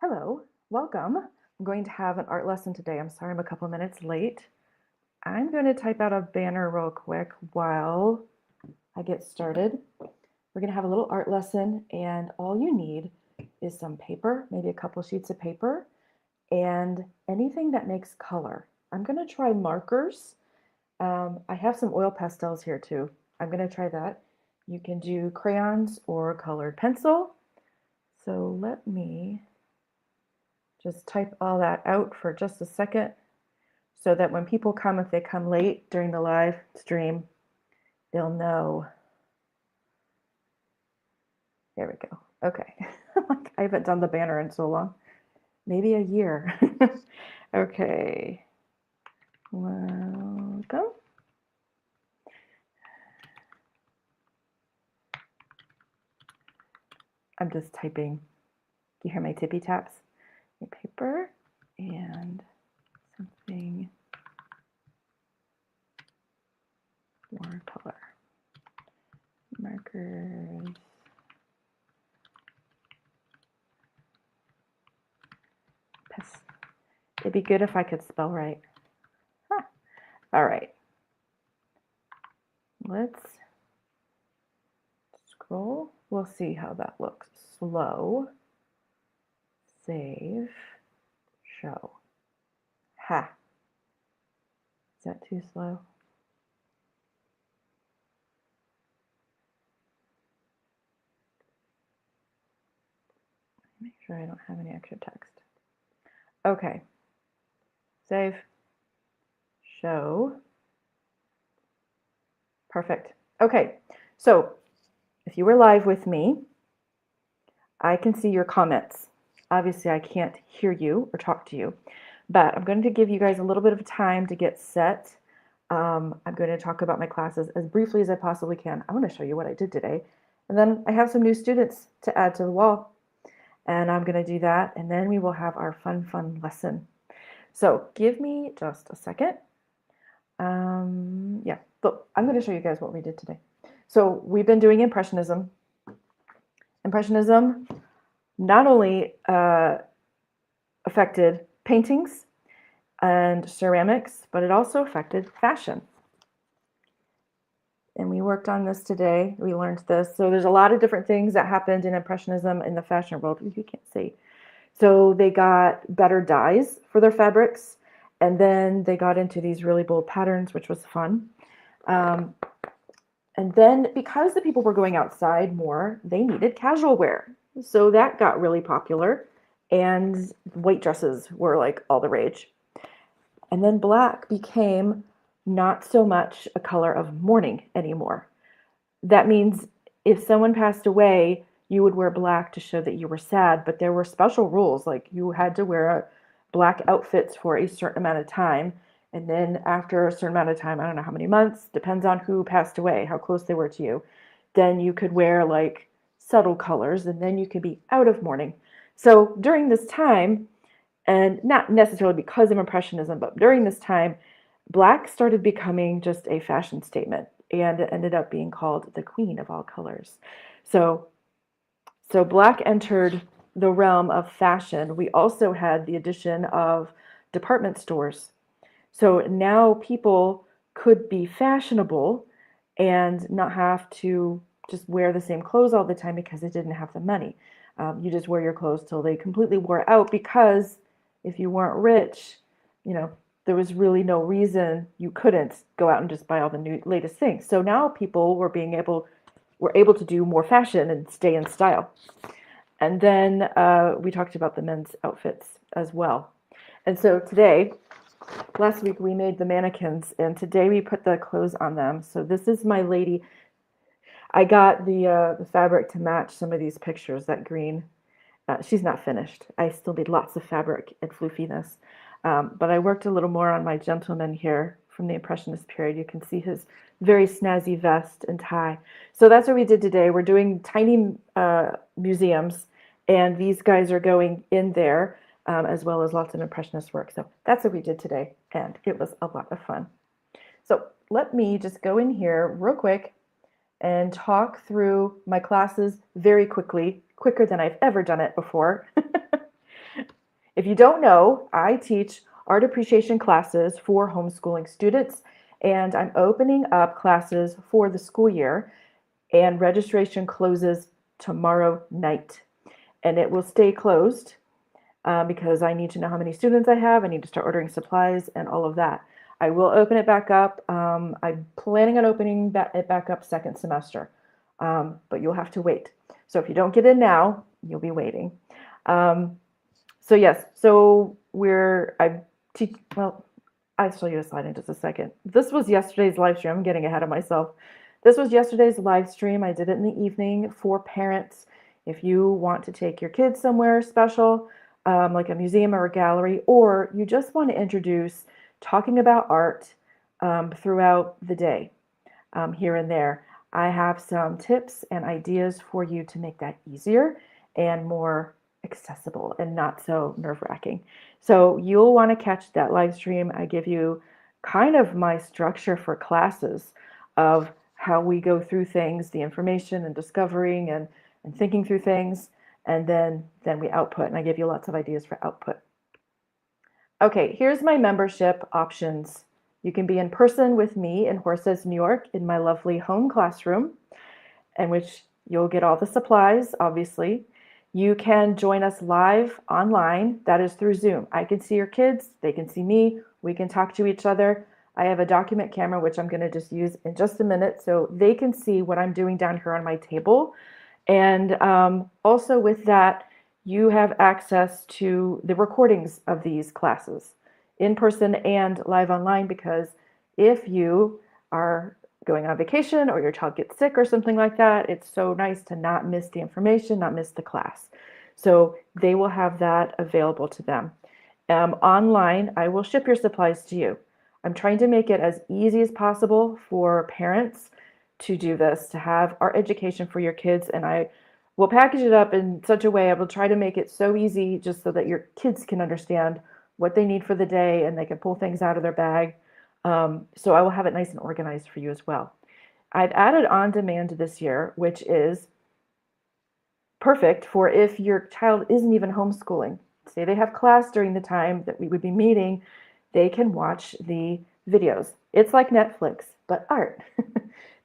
Hello, welcome. I'm going to have an art lesson today. I'm sorry I'm a couple minutes late. I'm going to type out a banner real quick while I get started. We're going to have a little art lesson, and all you need is some paper, maybe a couple sheets of paper, and anything that makes color. I'm going to try markers. I have some oil pastels here too. I'm going to try that. You can do crayons or colored pencil. So let me just type all that out for just a second so that when people come, if they come late during the live stream, they'll know. There we go. Okay. I haven't done the banner in so long. Maybe a year. Okay. Welcome. I'm just typing. You hear my tippy taps? Paper and something more color. Markers. It'd be good if I could spell right. Huh. All right. Let's scroll. We'll see how that looks. Slow. Save. Show. Ha. Is that too slow? Make sure I don't have any extra text. Okay. Save. Show. Perfect. Okay. So if you were live with me, I can see your comments. Obviously, I can't hear you or talk to you, but I'm going to give you guys a little bit of time to get set. I'm going to talk about my classes as briefly as I possibly can. I want to show you what I did today. And then I have some new students to add to the wall. And I'm going to do that. And then we will have our fun lesson. So give me just a second. Yeah, but I'm going to show you guys what we did today. So we've been doing Impressionism. Impressionism not only affected paintings and ceramics, but it also affected fashion. And we worked on this today. We learned this. So there's a lot of different things that happened in Impressionism in the fashion world. You can't see. So they got better dyes for their fabrics, and then they got into these really bold patterns, which was fun. And then because the people were going outside more, they needed casual wear. So that got really popular, and white dresses were like all the rage. And then black became not so much a color of mourning anymore. That means if someone passed away, you would wear black to show that you were sad, but there were special rules, like you had to wear black outfits for a certain amount of time. And then after a certain amount of time, I don't know how many months, depends on who passed away, how close they were to you, then you could wear like subtle colors, and then you could be out of mourning. So during this time, and not necessarily because of Impressionism, but during this time, black started becoming just a fashion statement, and it ended up being called the queen of all colors. So black entered the realm of fashion. We also had the addition of department stores. So now people could be fashionable and not have to just wear the same clothes all the time because they didn't have the money. You just wear your clothes till they completely wore out, because if you weren't rich, there was really no reason you couldn't go out and just buy all the new latest things. So now people were able to do more fashion and stay in style. And then we talked about the men's outfits as well. And so last week we made the mannequins, and today we put the clothes on them. So this is my lady. I got the fabric to match some of these pictures, that green. She's not finished. I still need lots of fabric and floofiness. But I worked a little more on my gentleman here from the Impressionist period. You can see his very snazzy vest and tie. So that's what we did today. We're doing tiny museums, and these guys are going in there, as well as lots of Impressionist work. So that's what we did today, and it was a lot of fun. So let me just go in here real quick and talk through my classes very quickly, quicker than I've ever done it before. If you don't know, I teach art appreciation classes for homeschooling students, and I'm opening up classes for the school year, and registration closes tomorrow night. And it will stay closed because I need to know how many students I have. I need to start ordering supplies and all of that. I will open it back up. I'm planning on opening it back up second semester, but you'll have to wait. So if you don't get in now, you'll be waiting. Um, so yes, so well, I'll show you a slide in just a second. This was yesterday's live stream. I'm getting ahead of myself. This was yesterday's live stream. I did it in the evening for parents. If you want to take your kids somewhere special, like a museum or a gallery, or you just want to introduce talking about art throughout the day, here and there, I have some tips and ideas for you to make that easier and more accessible and not so nerve-wracking. So you'll want to catch that live stream. I give you kind of my structure for classes of how we go through things, the information and discovering and thinking through things, and then we output, and I give you lots of ideas for output. Okay, here's my membership options. You can be in person with me in Horses, New York, in my lovely home classroom, in which you'll get all the supplies, obviously. You can join us live online. That is through Zoom. I can see your kids, they can see me, we can talk to each other. I have a document camera, which I'm going to just use in just a minute, so they can see what I'm doing down here on my table. And also with that, you have access to the recordings of these classes in person and live online, because if you are going on vacation or your child gets sick or something like that, it's so nice to not miss the information, not miss the class. So they will have that available to them. Online, I will ship your supplies to you. I'm trying to make it as easy as possible for parents to do this, to have art education for your kids, and I will package it up in such a way, I will try to make it so easy just so that your kids can understand what they need for the day and they can pull things out of their bag. So I will have it nice and organized for you as well. I've added on demand this year, which is perfect for if your child isn't even homeschooling. Say they have class during the time that we would be meeting, they can watch the videos. It's like Netflix, but art.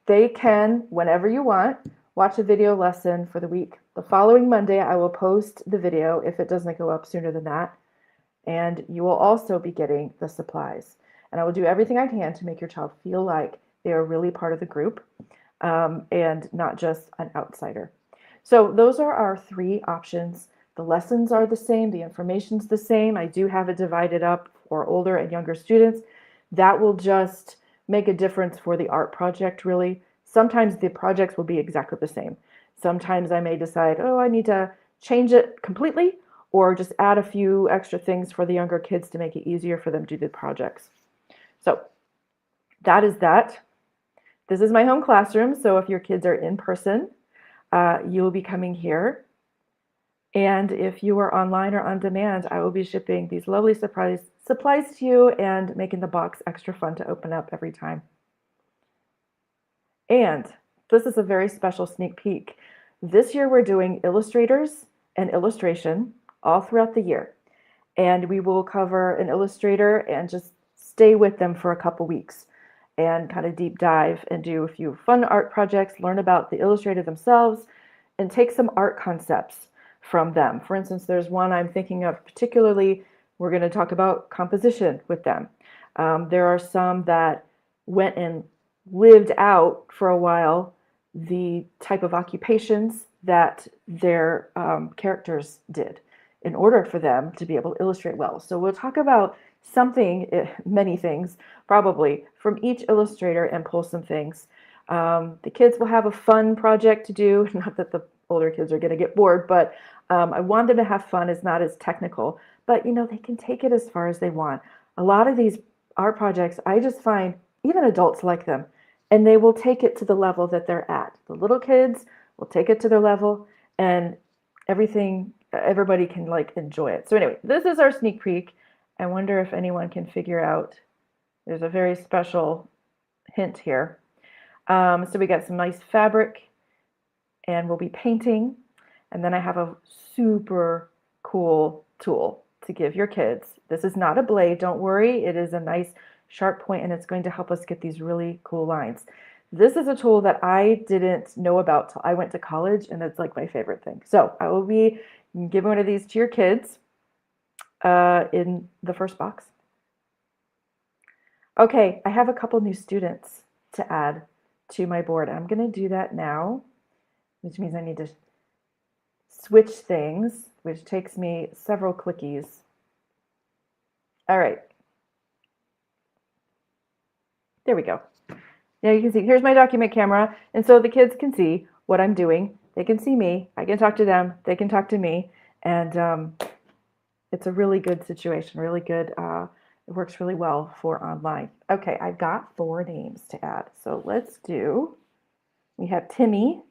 They can, whenever you want, watch a video lesson for the week. The following Monday, I will post the video if it doesn't go up sooner than that. And you will also be getting the supplies. And I will do everything I can to make your child feel like they are really part of the group, and not just an outsider. So those are our three options. The lessons are the same, the information's the same. I do have it divided up for older and younger students. That will just make a difference for the art project, really. Sometimes the projects will be exactly the same. Sometimes I may decide, oh, I need to change it completely, or just add a few extra things for the younger kids to make it easier for them to do the projects. So that is that. This is my home classroom, so if your kids are in person, you'll be coming here. And if you are online or on demand, I will be shipping these lovely supplies to you and making the box extra fun to open up every time. And this is a very special sneak peek. This year we're doing illustrators and illustration all throughout the year. And we will cover an illustrator and just stay with them for a couple weeks and kind of deep dive and do a few fun art projects, learn about the illustrator themselves, and take some art concepts from them. For instance, there's one I'm thinking of particularly. We're going to talk about composition with them. There are some that went and lived out for a while the type of occupations that their characters did in order for them to be able to illustrate well. So we'll talk about something, many things probably, from each illustrator and pull some things. The kids will have a fun project to do. Not that the older kids are going to get bored, but I want them to have fun. It's not as technical, but they can take it as far as they want. A lot of these art projects, I just find even adults like them, and they will take it to the level that they're at. The little kids will take it to their level, and everybody can enjoy it. So anyway, this is our sneak peek. I wonder if anyone can figure out, there's a very special hint here. So we got some nice fabric, and we'll be painting. And then I have a super cool tool. to give your kids. This is not a blade, don't worry. It is a nice sharp point and it's going to help us get these really cool lines. This is a tool that I didn't know about till I went to college, and it's like my favorite thing. So I will be giving one of these to your kids in the first box. Okay, I have a couple new students to add to my board. I'm going to do that now, which means I need to switch things, which takes me several clickies. All right. There we go. Now you can see, here's my document camera, and so the kids can see what I'm doing. They can see me. I can talk to them. They can talk to me. And it's a really good situation, really good. It works really well for online. Okay, I've got 4 names to add. So let's do, we have Timmy.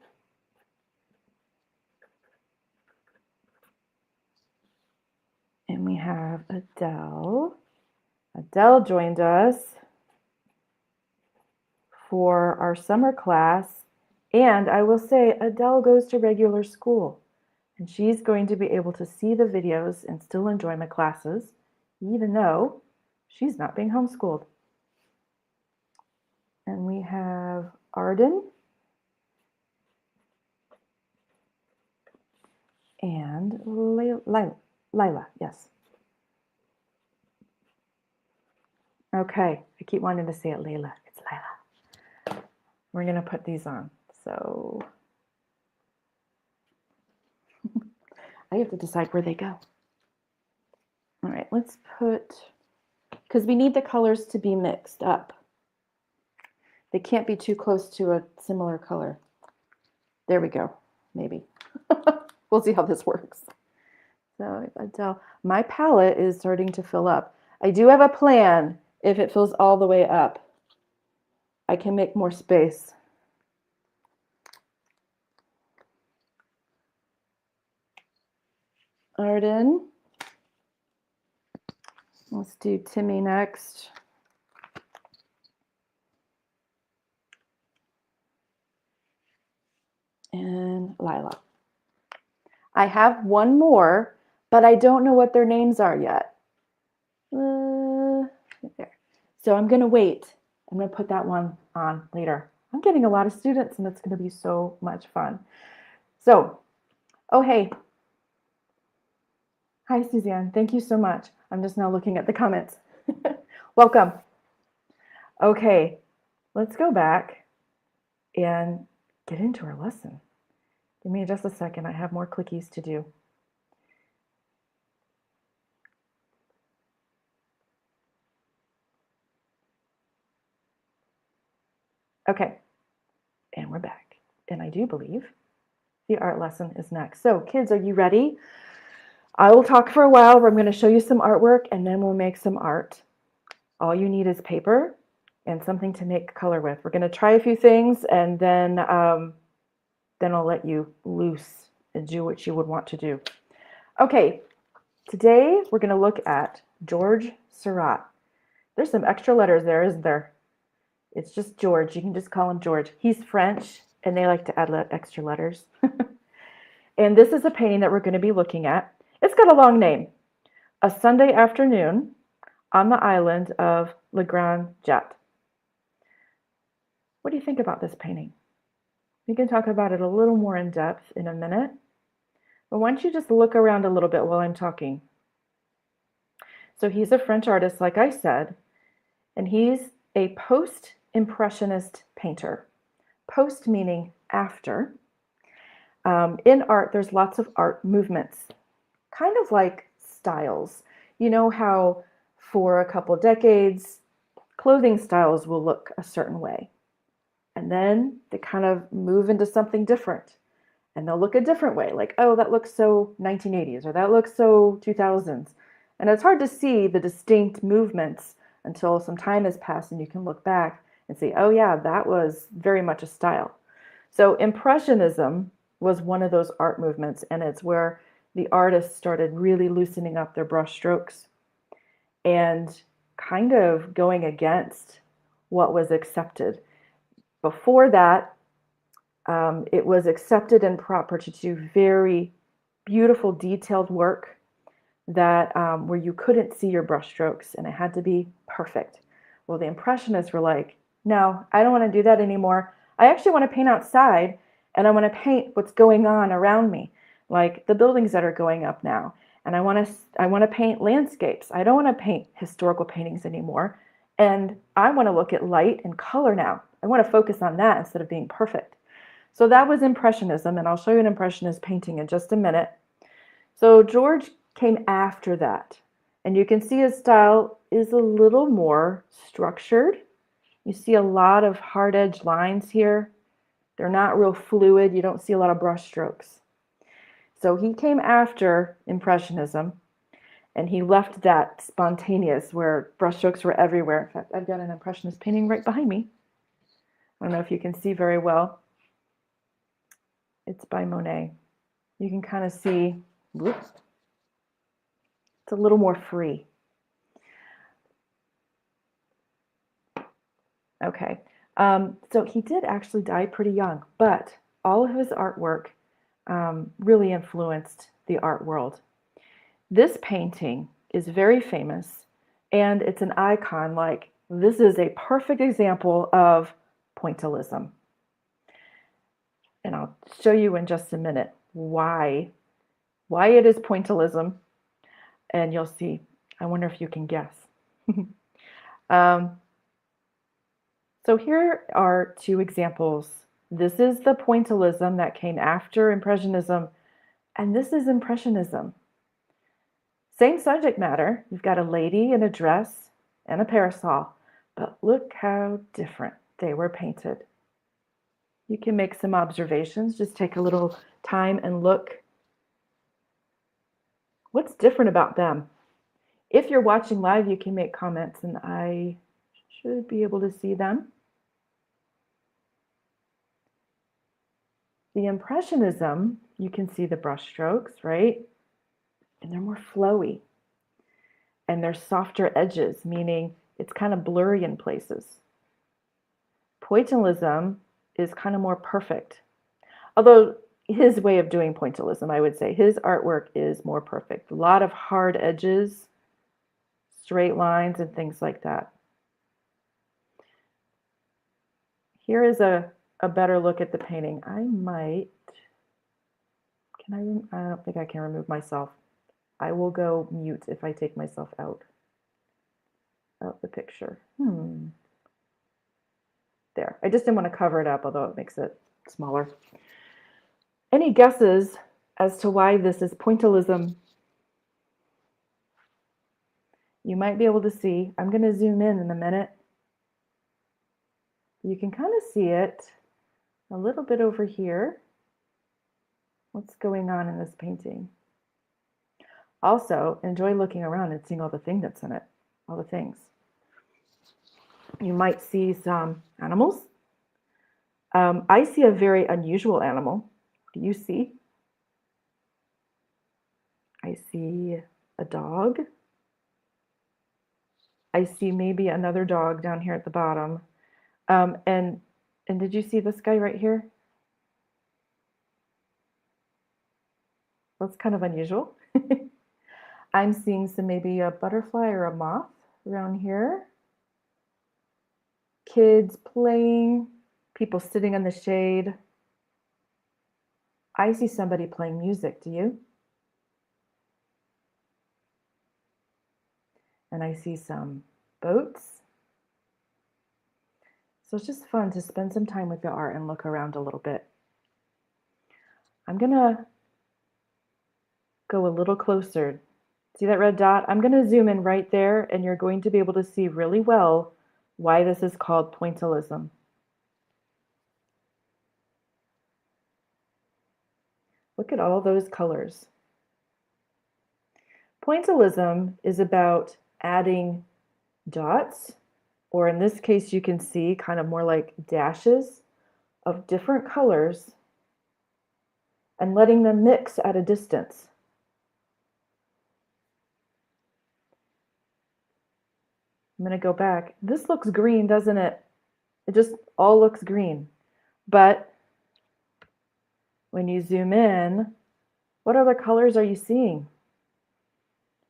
And we have Adele. Adele joined us for our summer class. And I will say, Adele goes to regular school. And she's going to be able to see the videos and still enjoy my classes, even though she's not being homeschooled. And we have Arden and Lila, yes. Okay, I keep wanting to say it Layla. It's Lila. We're going to put these on. So I have to decide where they go. All right, let's put, because we need the colors to be mixed up. They can't be too close to a similar color. There we go, maybe. We'll see how this works. So Adele, my palette is starting to fill up. I do have a plan. If it fills all the way up, I can make more space. Arden. Let's do Timmy next. And Lila. I have one more, but I don't know what their names are yet. There. So I'm going to wait. I'm going to put that one on later. I'm getting a lot of students, and it's going to be so much fun. So, oh, hey. Hi, Suzanne. Thank you so much. I'm just now looking at the comments. Welcome. Okay, let's go back and get into our lesson. Give me just a second. I have more clickies to do. Okay, and we're back. And I do believe the art lesson is next. So kids, are you ready? I will talk for a while where I'm going to show you some artwork and then we'll make some art. All you need is paper and something to make color with. We're going to try a few things and then I'll let you loose and do what you would want to do. Okay, today we're going to look at George Seurat. There's some extra letters there, isn't there? It's just George. You can just call him George. He's French, and they like to add extra letters. And this is a painting that we're going to be looking at. It's got a long name. A Sunday Afternoon on the Island of Le Grand Jet. What do you think about this painting? We can talk about it a little more in depth in a minute. But why don't you just look around a little bit while I'm talking? So he's a French artist, like I said, and he's a post-impressionist painter. Post meaning after. In art, there's lots of art movements, kind of like styles. You know how for a couple decades, clothing styles will look a certain way. And then they kind of move into something different. And they'll look a different way, like, oh, that looks so 1980s, or that looks so 2000s. And it's hard to see the distinct movements until some time has passed and you can look back and say, oh yeah, that was very much a style. So Impressionism was one of those art movements, and it's where the artists started really loosening up their brush strokes and kind of going against what was accepted. Before that, it was accepted and proper to do very beautiful, detailed work, that where you couldn't see your brush strokes and it had to be perfect. Well, the Impressionists were like, no, I don't want to do that anymore. I actually want to paint outside and I want to paint what's going on around me, like the buildings that are going up now. And I want to paint landscapes. I don't want to paint historical paintings anymore. And I want to look at light and color now. I want to focus on that instead of being perfect. So that was Impressionism, and I'll show you an Impressionist painting in just a minute. So George came after that, and you can see his style is a little more structured. You see a lot of hard edge lines here. They're not real fluid. You don't see a lot of brush strokes. So he came after Impressionism, and he left that spontaneous where brushstrokes were everywhere. In fact, I've got an Impressionist painting right behind me. I don't know if you can see very well. It's by Monet. You can kind of see, whoops, it's a little more free. Okay, so he did actually die pretty young, but all of his artwork really influenced the art world. This painting is very famous, and it's an icon. Like, this is a perfect example of pointillism. And I'll show you in just a minute why it is pointillism, and you'll see. I wonder if you can guess. So here are two examples. This is the pointillism that came after Impressionism, and this is Impressionism. Same subject matter. You've got a lady in a dress and a parasol, but look how different they were painted. You can make some observations. Just take a little time and look. What's different about them? If you're watching live, you can make comments, and I should be able to see them. The Impressionism, you can see the brush strokes, right? And they're more flowy. And they're softer edges, meaning it's kind of blurry in places. Pointillism is kind of more perfect. Although his way of doing pointillism, I would say, his artwork is more perfect. A lot of hard edges, straight lines, and things like that. Here is a better look at the painting. I don't think I can remove myself. I will go mute if I take myself out of the picture. There. I just didn't want to cover it up, although it makes it smaller. Any guesses as to why this is pointillism? You might be able to see. I'm going to zoom in a minute. You can kind of see it a little bit over here. What's going on in this painting? Also, enjoy looking around and seeing all the things that's in it, all the things. You might see some animals. I see a very unusual animal. Do you see? I see a dog. I see maybe another dog down here at the bottom. And did you see this guy right here? That's kind of unusual. I'm seeing some maybe a butterfly or a moth around here. Kids playing, people sitting in the shade. I see somebody playing music, do you? And I see some boats. So it's just fun to spend some time with the art and look around a little bit. I'm gonna go a little closer. See that red dot? I'm gonna zoom in right there, and you're going to be able to see really well why this is called pointillism. Look at all those colors. Pointillism is about adding dots, or in this case, you can see kind of more like dashes of different colors and letting them mix at a distance. I'm going to go back. This looks green, doesn't it? It just all looks green. But when you zoom in, what other colors are you seeing?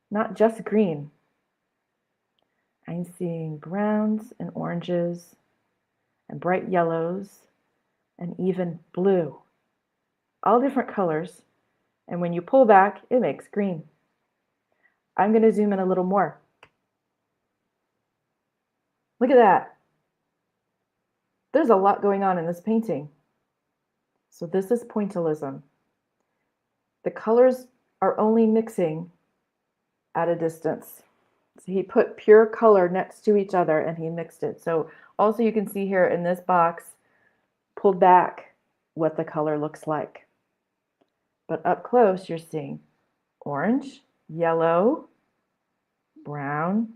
not just green. I'm seeing browns and oranges and bright yellows and even blue. All different colors. And when you pull back, it makes green. I'm going to zoom in a little more. Look at that. There's a lot going on in this painting. So this is pointillism. The colors are only mixing at a distance. So he put pure color next to each other and he mixed it. So also you can see here in this box, pulled back, what the color looks like. But up close, you're seeing orange, yellow, brown.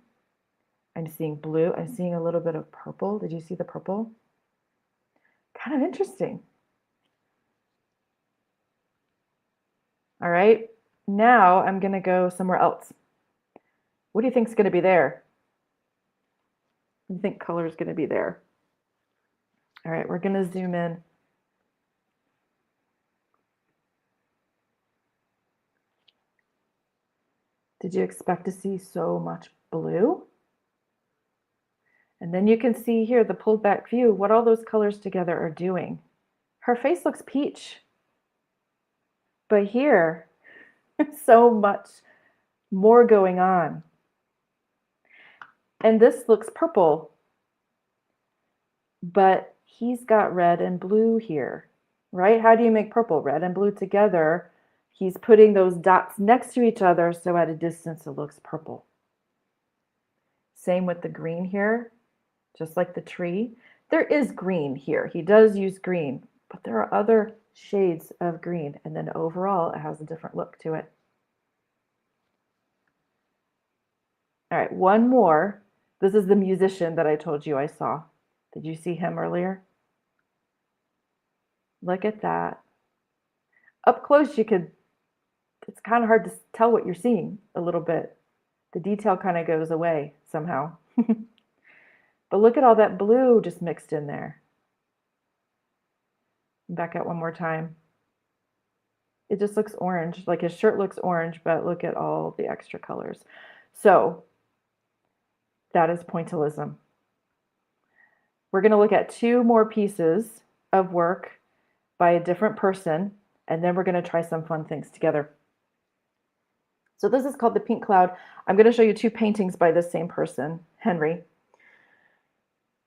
I'm seeing blue. I'm seeing a little bit of purple. Did you see the purple? Kind of interesting. All right, now I'm going to go somewhere else. What do you think is going to be there? What do you think color is going to be there? All right, we're going to zoom in. Did you expect to see so much blue? And then you can see here the pulled back view, what all those colors together are doing. Her face looks peach. But here, so much more going on. And this looks purple, but he's got red and blue here, right? How do you make purple? Red and blue together. He's putting those dots next to each other, so at a distance it looks purple. Same with the green here, just like the tree. There is green here. He does use green, but there are other shades of green, and then overall it has a different look to it. All right, one more. This is the musician that I told you I saw. Did you see him earlier? Look at that. Up close, it's kind of hard to tell what you're seeing a little bit. The detail kind of goes away somehow. But look at all that blue just mixed in there. Back out one more time. It just looks orange, like his shirt looks orange, but look at all the extra colors. So that is pointillism. We're going to look at two more pieces of work by a different person, and then we're going to try some fun things together. So this is called the Pink Cloud. I'm going to show you two paintings by the same person, Henry.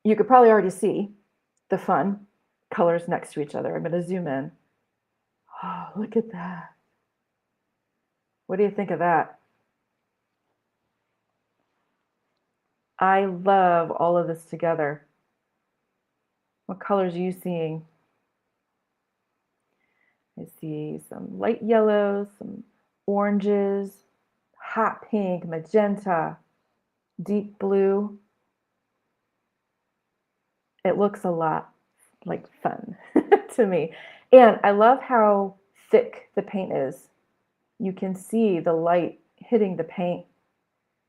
You could probably already see the fun colors next to each other. I'm going to zoom in. Oh, look at that. What do you think of that? I love all of this together. What colors are you seeing? I see some light yellows, some oranges, hot pink, magenta, deep blue. It looks a lot like fun to me. And I love how thick the paint is. You can see the light hitting the paint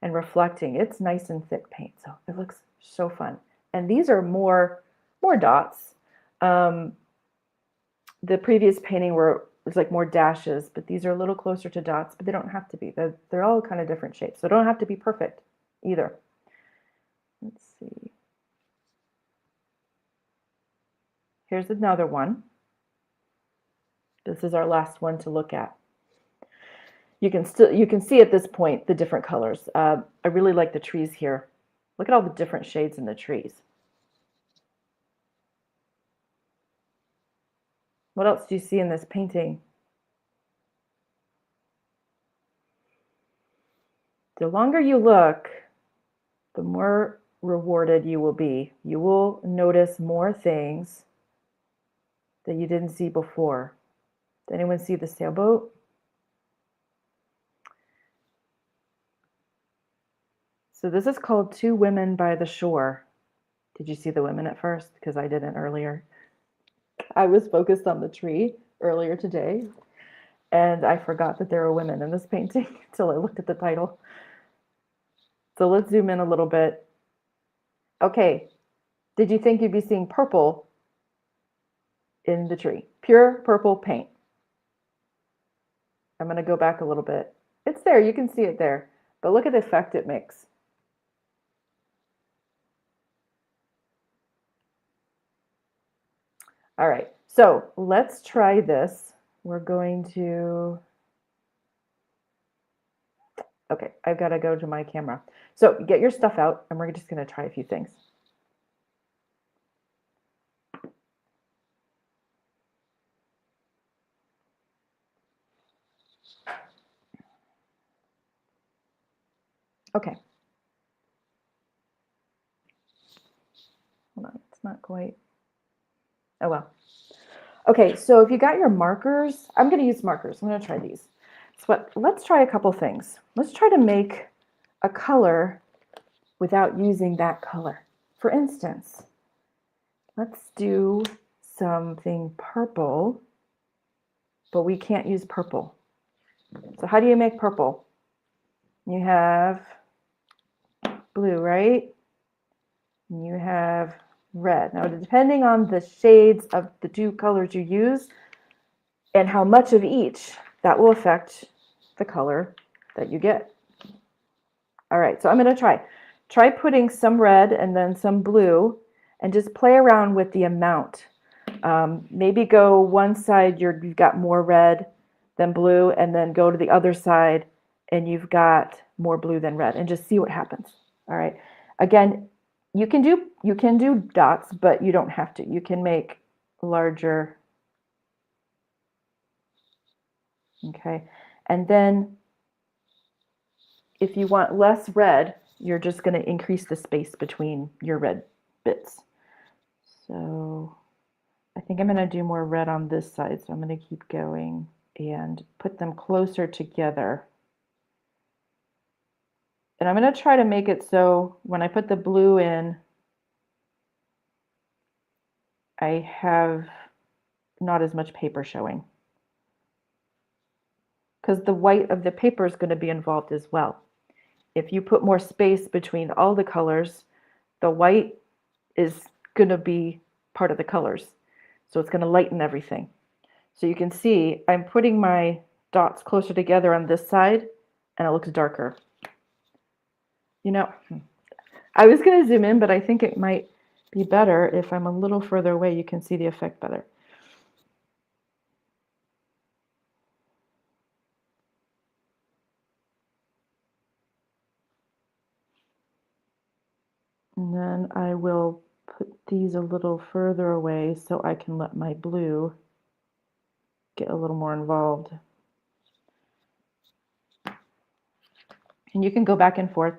and reflecting. It's nice and thick paint, so it looks so fun. And these are more dots. The previous painting was like more dashes, but these are a little closer to dots, but they don't have to be. They're all kind of different shapes, so they don't have to be perfect either. Let's see. Here's another one. This is our last one to look at. You can see at this point the different colors. I really like the trees here. Look at all the different shades in the trees. What else do you see in this painting? The longer you look, the more rewarded you will be. You will notice more things that you didn't see before. Did anyone see the sailboat? So this is called Two Women by the Shore. Did you see the women at first? Because I didn't earlier. I was focused on the tree earlier today, and I forgot that there are women in this painting until I looked at the title. So let's zoom in a little bit. Okay, did you think you'd be seeing purple in the tree? Pure purple paint. I'm going to go back a little bit. It's there, you can see it there. But look at the effect it makes. All right, so let's try this. We're going to, okay, I've got to go to my camera. So get your stuff out and we're just going to try a few things. Okay. Hold on, it's not quite. Oh well. Okay, so if you got your markers, I'm going to use markers. I'm going to try these. So let's try a couple things. Let's try to make a color without using that color. For instance, let's do something purple, but we can't use purple. So how do you make purple? You have blue, right? And you have red. Now, depending on the shades of the two colors you use and how much of each, that will affect the color that you get. All right, so I'm going to try putting some red and then some blue and just play around with the amount. Maybe go one side, you've got more red than blue, and then go to the other side and you've got more blue than red, and just see what happens. All right. Again, you can do dots, but you don't have to. You can make larger. Okay. And then if you want less red, you're just going to increase the space between your red bits. So I think I'm going to do more red on this side, so I'm going to keep going and put them closer together. And I'm going to try to make it so when I put the blue in, I have not as much paper showing, because the white of the paper is going to be involved as well. If you put more space between all the colors, the white is going to be part of the colors. So it's going to lighten everything. So you can see I'm putting my dots closer together on this side and it looks darker. You know, I was going to zoom in, but I think it might be better if I'm a little further away. You can see the effect better. And then I will put these a little further away so I can let my blue get a little more involved. And you can go back and forth.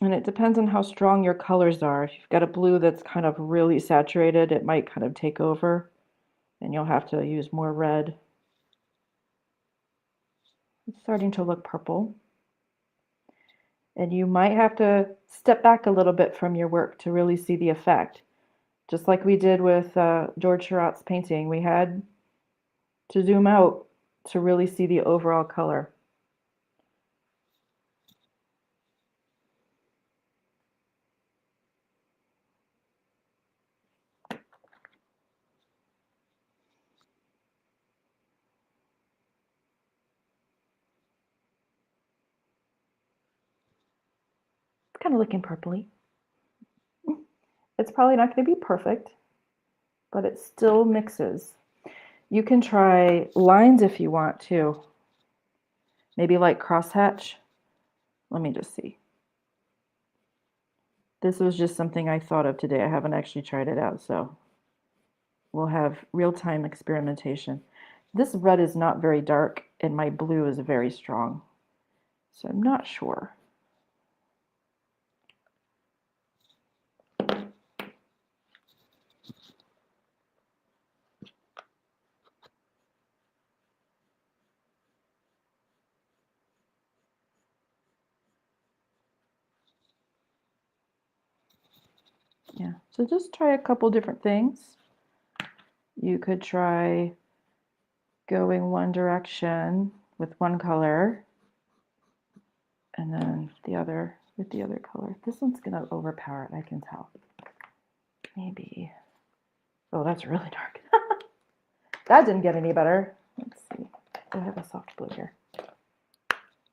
And it depends on how strong your colors are. If you've got a blue that's kind of really saturated, it might kind of take over and you'll have to use more red. It's starting to look purple. And you might have to step back a little bit from your work to really see the effect. Just like we did with George Seurat's painting, we had to zoom out to really see the overall color. It's kind of looking purpley. It's probably not going to be perfect, but it still mixes. You can try lines if you want to. Maybe like crosshatch. Let me just see. This was just something I thought of today. I haven't actually tried it out, so we'll have real-time experimentation. This red is not very dark, and my blue is very strong, so I'm not sure. Yeah, so just try a couple different things. you could try going one direction with one color and then the other with the other color. This one's gonna overpower it, I can tell. Maybe. Oh, that's really dark. That didn't get any better. Let's see. I have a soft blue here.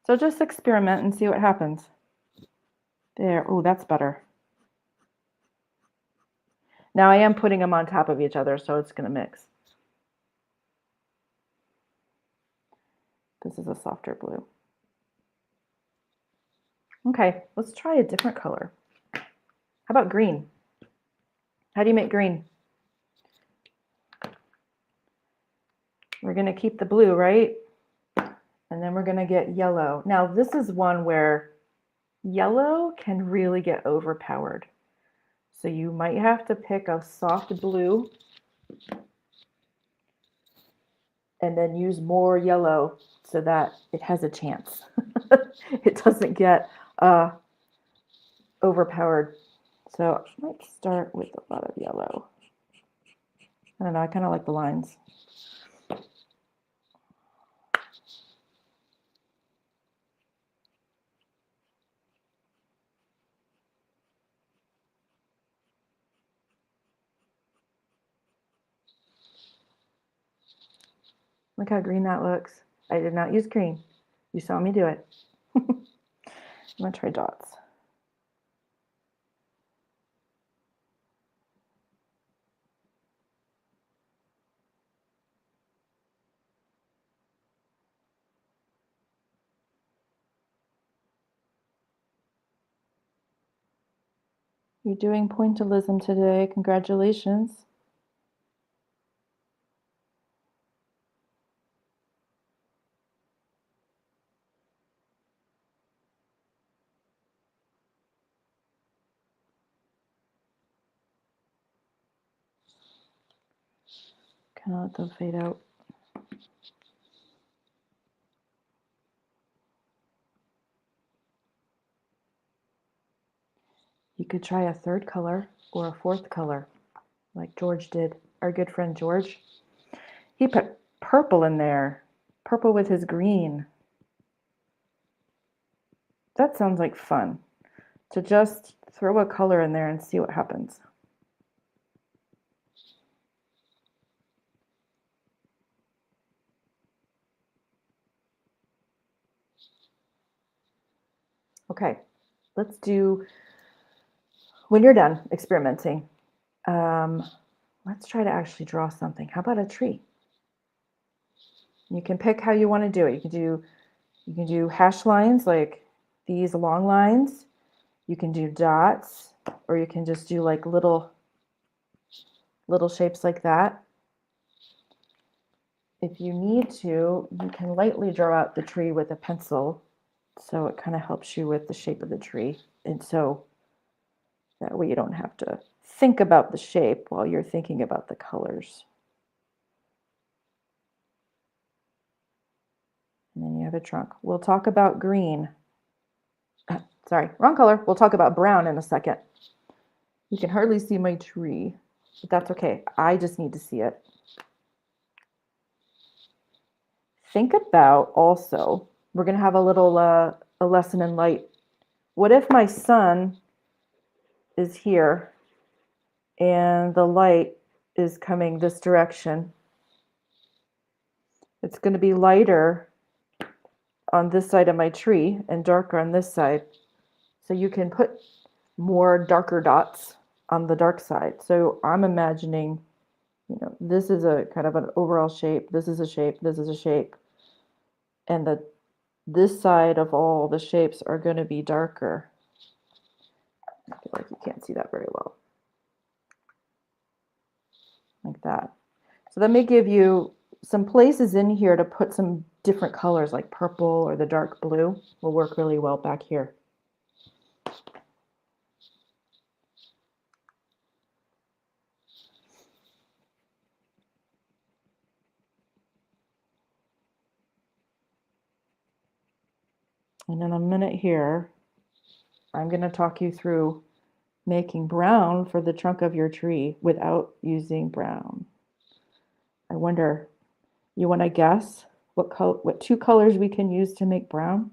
So just experiment and see what happens. There. Oh, that's better. Now I am putting them on top of each other, so it's going to mix. This is a softer blue. Okay, let's try a different color. How about green? How do you make green? We're going to keep the blue, right? And then we're going to get yellow. Now, this is one where yellow can really get overpowered. So you might have to pick a soft blue and then use more yellow so that it has a chance. It doesn't get overpowered. So I might start with a lot of yellow. I don't know, I kind of like the lines. Look how green that looks. I did not use green. You saw me do it. I'm gonna try dots. You're doing pointillism today. Congratulations. Kind of let them fade out. You could try a third color or a fourth color, like George did. Our good friend George. He put purple in there. Purple with his green. That sounds like fun. To just throw a color in there and see what happens. Okay, let's do, when you're done experimenting, let's try to actually draw something. How about a tree? You can pick how you want to do it. You can do hash lines like these long lines. You can do dots, or you can just do like little shapes like that. If you need to, you can lightly draw out the tree with a pencil, so it kind of helps you with the shape of the tree. And so that way you don't have to think about the shape while you're thinking about the colors. And then you have a trunk. We'll talk about green. Sorry, wrong color. We'll talk about brown in a second. You can hardly see my tree, but that's okay. I just need to see it. Think about also, we're going to have a little a lesson in light. What if my sun is here and the light is coming this direction? It's going to be lighter on this side of my tree and darker on this side. So you can put more darker dots on the dark side. So I'm imagining, this is a kind of an overall shape. This is a shape. This is a shape. And this side of all the shapes are going to be darker. I feel like you can't see that very well. Like that. So that may give you some places in here to put some different colors, like purple or the dark blue will work really well back here. And in a minute here, I'm going to talk you through making brown for the trunk of your tree without using brown. I wonder, you want to guess what two colors we can use to make brown?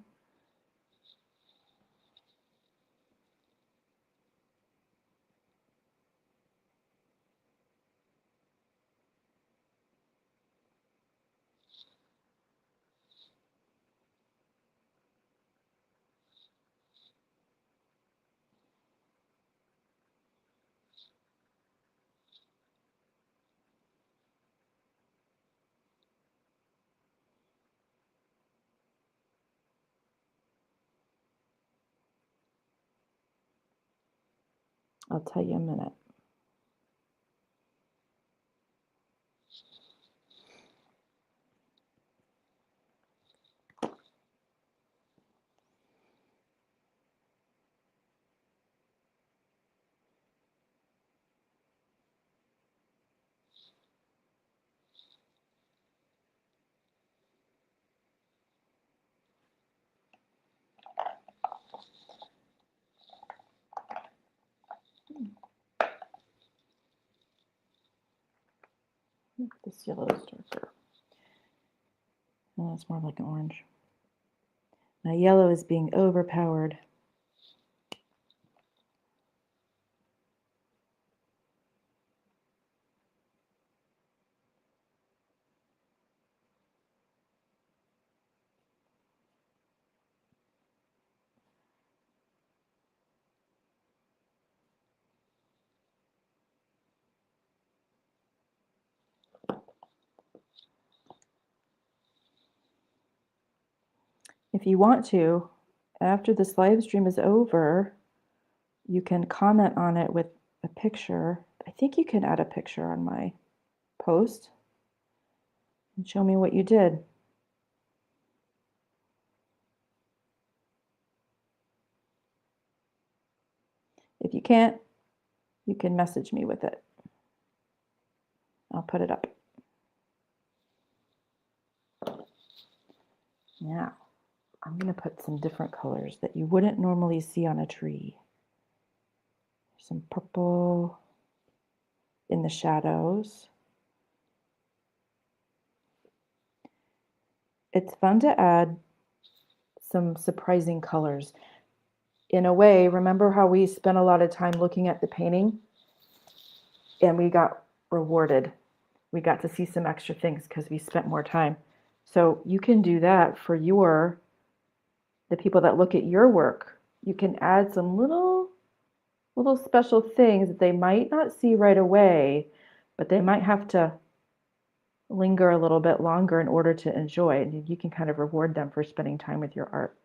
I'll tell you in a minute. This yellow is darker. Oh, it's more like an orange. My yellow is being overpowered. If you want to, after this live stream is over, you can comment on it with a picture. I think you can add a picture on my post and show me what you did. If you can't, you can message me with it. I'll put it up. Now, I'm going to put some different colors that you wouldn't normally see on a tree. Some purple in the shadows. It's fun to add some surprising colors. In a way, remember how we spent a lot of time looking at the painting and we got rewarded. We got to see some extra things because we spent more time. So you can do that for the people that look at your work. You can add some little special things that they might not see right away, but they might have to linger a little bit longer in order to enjoy it. And you can kind of reward them for spending time with your art.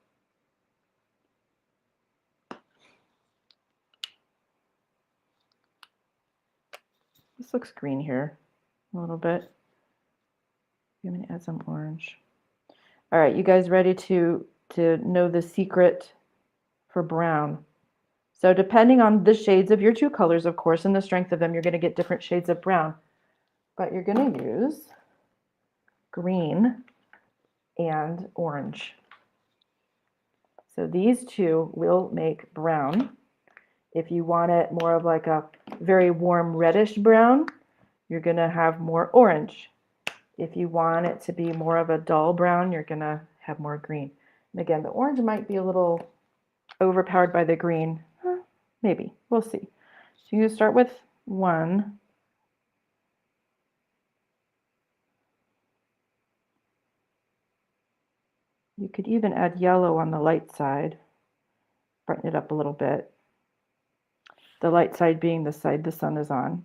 This looks green here a little bit. I'm going to add some orange. All right, you guys ready to know the secret for brown? So depending on the shades of your two colors, of course, and the strength of them, you're going to get different shades of brown. But you're going to use green and orange. So these two will make brown. If you want it more of like a very warm reddish brown, you're going to have more orange. If you want it to be more of a dull brown, you're going to have more green. And again, the orange might be a little overpowered by the green. Maybe. We'll see. So you start with one. You could even add yellow on the light side. Brighten it up a little bit. The light side being the side the sun is on.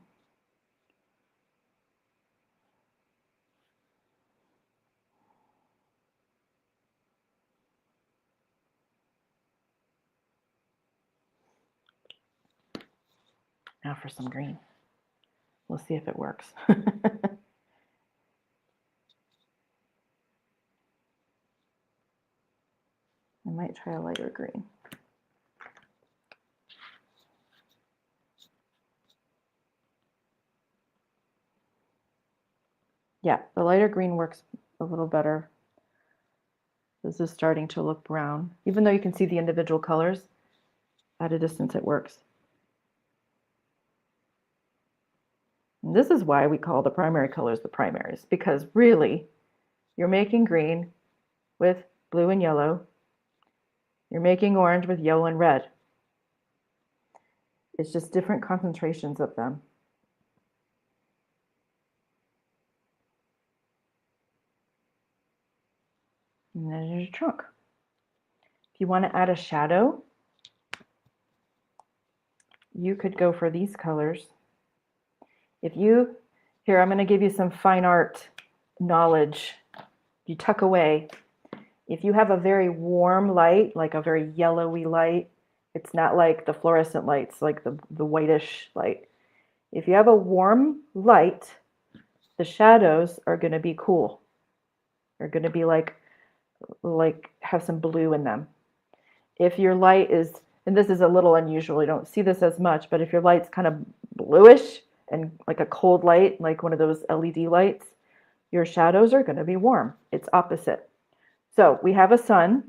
Now for some green. We'll see if it works. I might try a lighter green. Yeah, the lighter green works a little better. This is starting to look brown. Even though you can see the individual colors, at a distance it works. This is why we call the primary colors the primaries, because really you're making green with blue and yellow. You're making orange with yellow and red. It's just different concentrations of them. And there's your trunk. If you want to add a shadow, you could go for these colors. Here, I'm going to give you some fine art knowledge. You tuck away. If you have a very warm light, like a very yellowy light, it's not like the fluorescent lights, like the whitish light. If you have a warm light, the shadows are going to be cool. They're going to be like have some blue in them. If your light is, and this is a little unusual, you don't see this as much, but if your light's kind of bluish and like a cold light, like one of those LED lights, your shadows are going to be warm. It's opposite. So we have a sun,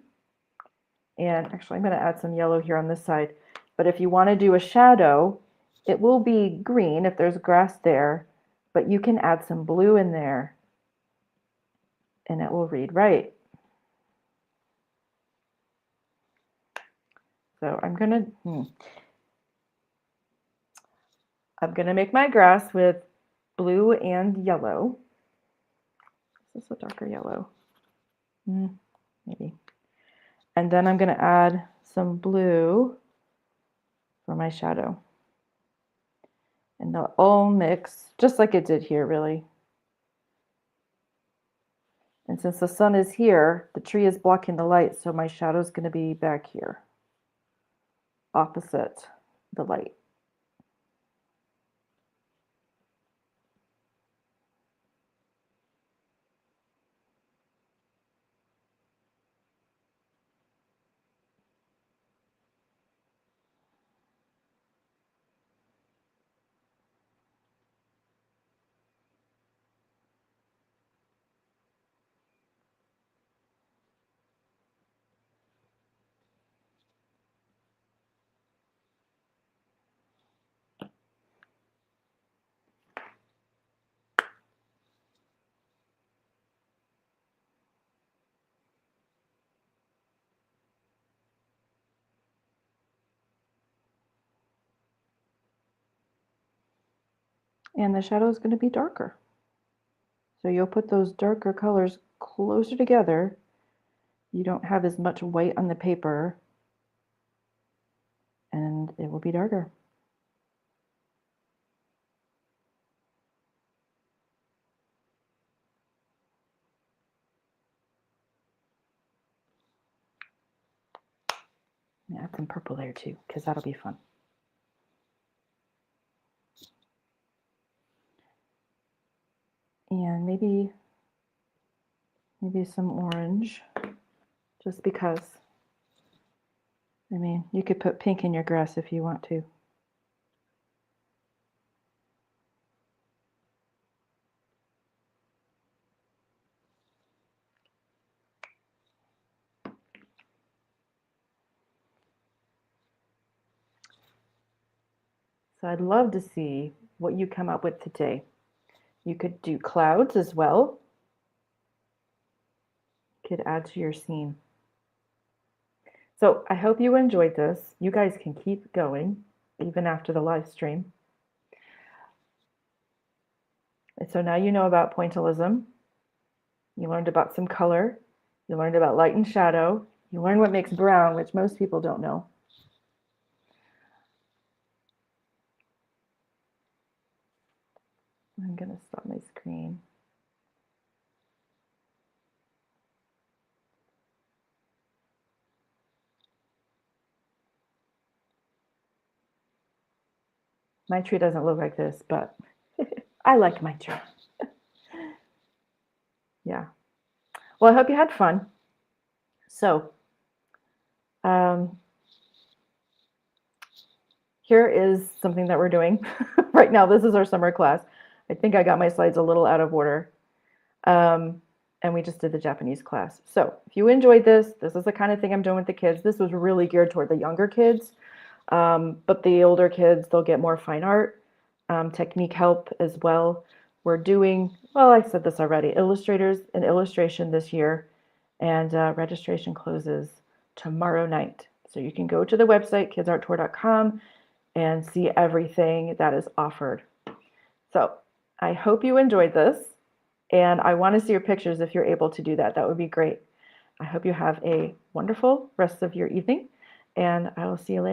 and actually I'm going to add some yellow here on this side, but if you want to do a shadow, it will be green if there's grass there, but you can add some blue in there and it will read right. So I'm gonna make my grass with blue and yellow. Is this a darker yellow? Maybe. And then I'm gonna add some blue for my shadow. And they'll all mix just like it did here, really. And since the sun is here, the tree is blocking the light, so my shadow is going to be back here, opposite the light. And the shadow is going to be darker. So you'll put those darker colors closer together. You don't have as much white on the paper, and it will be darker. Add some purple there too, because that'll be fun. And maybe some orange, just because. I mean, you could put pink in your grass if you want to. So I'd love to see what you come up with today. You could do clouds as well. You could add to your scene. So I hope you enjoyed this. You guys can keep going even after the live stream. And so now you know about pointillism. You learned about some color. You learned about light and shadow. You learned what makes brown, which most people don't know. I'm going to stop my screen. My tree doesn't look like this, but I like my tree. Yeah. Well, I hope you had fun. So, here is something that we're doing right now. This is our summer class. I think I got my slides a little out of order. And we just did the Japanese class. So if you enjoyed this, this is the kind of thing I'm doing with the kids. This was really geared toward the younger kids. But the older kids, they'll get more fine art. technique help as well. We're doing, well, I said this already, illustrators and illustration this year, and registration closes tomorrow night. So you can go to the website, kidsarttour.com, and see everything that is offered. So I hope you enjoyed this, and I want to see your pictures if you're able to do that. That would be great. I hope you have a wonderful rest of your evening, and I will see you later.